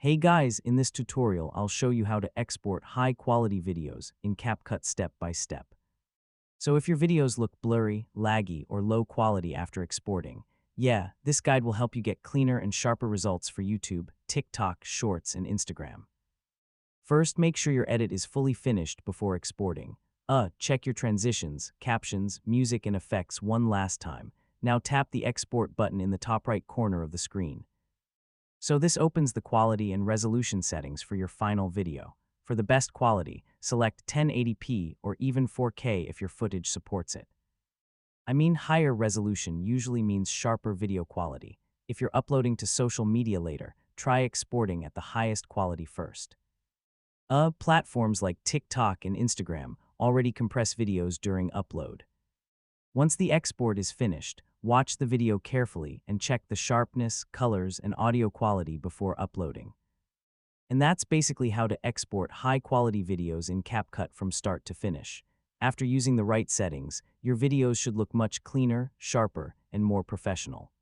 Hey guys, in this tutorial, I'll show you how to export high-quality videos in CapCut step by step. So if your videos look blurry, laggy, or low quality after exporting, yeah, this guide will help you get cleaner and sharper results for YouTube, TikTok, Shorts, and Instagram. First, make sure your edit is fully finished before exporting. Check your transitions, captions, music, and effects one last time. Now tap the Export button in the top right corner of the screen. So this opens the quality and resolution settings for your final video. For the best quality, select 1080p or even 4K if your footage supports it. I mean, higher resolution usually means sharper video quality. If you're uploading to social media later, try exporting at the highest quality first. Platforms like TikTok and Instagram already compress videos during upload. Once the export is finished, watch the video carefully and check the sharpness, colors, and audio quality before uploading. And that's basically how to export high-quality videos in CapCut from start to finish. After using the right settings, your videos should look much cleaner, sharper, and more professional.